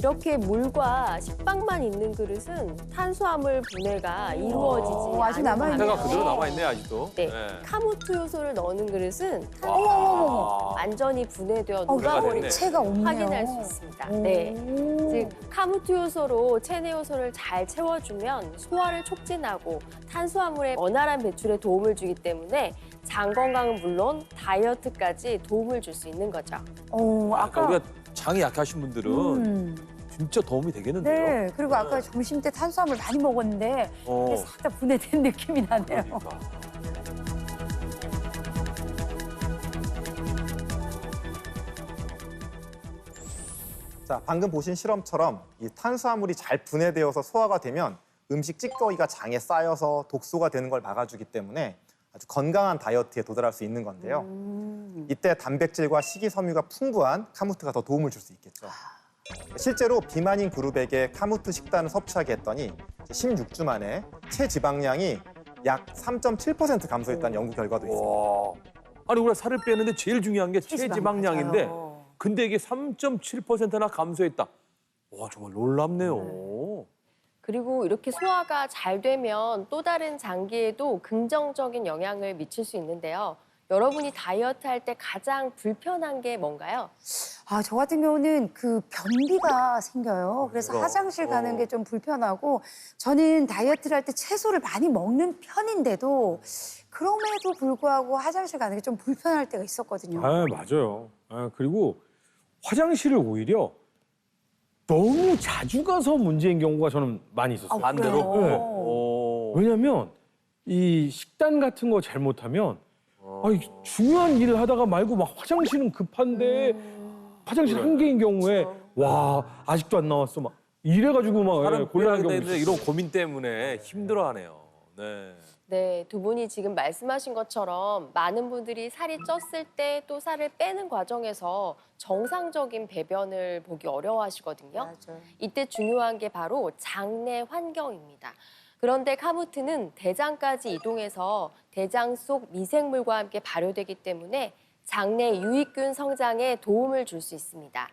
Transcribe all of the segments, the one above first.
이렇게 물과 식빵만 있는 그릇은 탄수화물 분해가 이루어지지 아직 남아있네요. 상태가 그대로 남아있네, 아직도. 네, 네. 카무트 효소를 넣는 그릇은 어머머머. 완전히 분해되어 분해가 녹아버린 됐네. 체가 없네요. 확인할 수 있습니다. 네. 즉 카무트 효소로 체내 효소를 잘 채워주면 소화를 촉진하고 탄수화물의 원활한 배출에 도움을 주기 때문에 장 건강은 물론 다이어트까지 도움을 줄 수 있는 거죠. 아까 우리가 장이 약하신 분들은 진짜 도움이 되겠는데요. 네, 그리고 아까 점심 때 탄수화물 많이 먹었는데 이게 살짝 분해된 느낌이 나네요. 그러니까. 자, 방금 보신 실험처럼 이 탄수화물이 잘 분해되어서 소화가 되면 음식 찌꺼기가 장에 쌓여서 독소가 되는 걸 막아주기 때문에 아주 건강한 다이어트에 도달할 수 있는 건데요. 이때 단백질과 식이섬유가 풍부한 카무트가 더 도움을 줄 수 있겠죠. 실제로 비만인 그룹에게 카무트 식단을 섭취하게 했더니 16주 만에 체지방량이 약 3.7% 감소했다는 연구 결과도 있습니다. 와. 아니, 우리가 살을 빼는데 제일 중요한 게 체지방량인데 맞아요. 근데 이게 3.7%나 감소했다. 와, 정말 놀랍네요. 그리고 이렇게 소화가 잘 되면 또 다른 장기에도 긍정적인 영향을 미칠 수 있는데요. 여러분이 다이어트 할 때 가장 불편한 게 뭔가요? 저 같은 경우는 그 변비가 생겨요. 그래서 그럼. 화장실 가는 게 좀 불편하고 저는 다이어트를 할 때 채소를 많이 먹는 편인데도 그럼에도 불구하고 화장실 가는 게 좀 불편할 때가 있었거든요. 맞아요. 그리고 화장실을 오히려 너무 자주 가서 문제인 경우가 저는 많이 있었어요. 반대로. 그래요? 네. 오. 왜냐면 이 식단 같은 거 잘못하면 중요한 일을 하다가 말고 막 화장실은 급한데 화장실 한 개인 경우에 와 아직도 안 나왔어 막 이래가지고 막 사람 곤란한 경우 되는데 이런 고민 때문에 힘들어하네요. 네. 네, 두 분이 지금 말씀하신 것처럼 많은 분들이 살이 쪘을 때 또 살을 빼는 과정에서 정상적인 배변을 보기 어려워하시거든요. 맞아요. 이때 중요한 게 바로 장내 환경입니다. 그런데 카무트는 대장까지 이동해서 대장 속 미생물과 함께 발효되기 때문에 장내 유익균 성장에 도움을 줄 수 있습니다.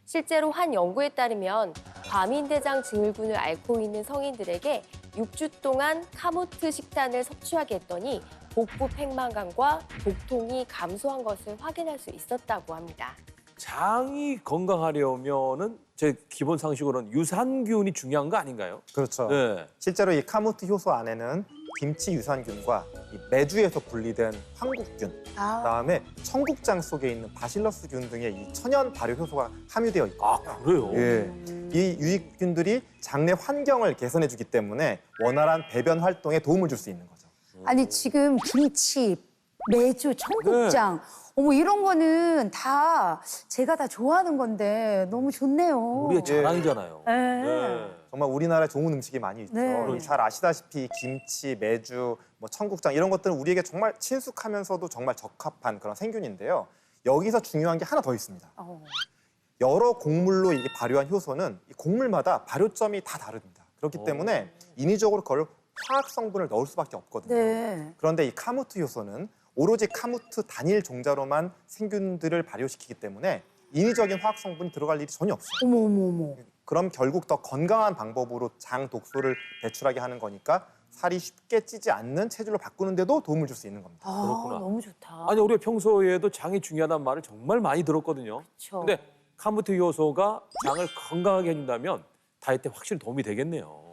실제로 한 연구에 따르면 과민대장 증후군을 앓고 있는 성인들에게 6주 동안 카무트 식단을 섭취하게 했더니 복부 팽만감과 복통이 감소한 것을 확인할 수 있었다고 합니다. 장이 건강하려면은 제 기본 상식으로는 유산균이 중요한 거 아닌가요? 그렇죠. 네. 실제로 이 카무트 효소 안에는 김치 유산균과 이 메주에서 분리된 황국균, 그다음에 청국장 속에 있는 바실러스균 등의 이 천연 발효 효소가 함유되어 있고, 아, 그래요? 예, 이 유익균들이 장내 환경을 개선해주기 때문에 원활한 배변 활동에 도움을 줄 수 있는 거죠. 아니 지금 김치, 메주, 청국장 어머 이런 거는 다 제가 다 좋아하는 건데 너무 좋네요. 우리의 자랑이잖아요. 네. 네. 정말 우리나라에 좋은 음식이 많이 있죠. 네. 잘 아시다시피 김치, 메주, 뭐 청국장 이런 것들은 우리에게 정말 친숙하면서도 정말 적합한 그런 생균인데요. 여기서 중요한 게 하나 더 있습니다. 여러 곡물로 이게 발효한 효소는 이 곡물마다 발효점이 다 다릅니다. 그렇기 때문에 인위적으로 그걸 화학 성분을 넣을 수밖에 없거든요. 네. 그런데 이 카무트 효소는 오로지 카무트 단일 종자로만 생균들을 발효시키기 때문에 인위적인 화학 성분이 들어갈 일이 전혀 없어요. 어머. 그럼 결국 더 건강한 방법으로 장 독소를 배출하게 하는 거니까 살이 쉽게 찌지 않는 체질로 바꾸는데도 도움을 줄 수 있는 겁니다. 그렇구나. 너무 좋다. 아니, 우리가 평소에도 장이 중요하다는 말을 정말 많이 들었거든요. 그렇죠. 근데 카무트 효소가 장을 건강하게 해준다면 다이어트에 확실히 도움이 되겠네요.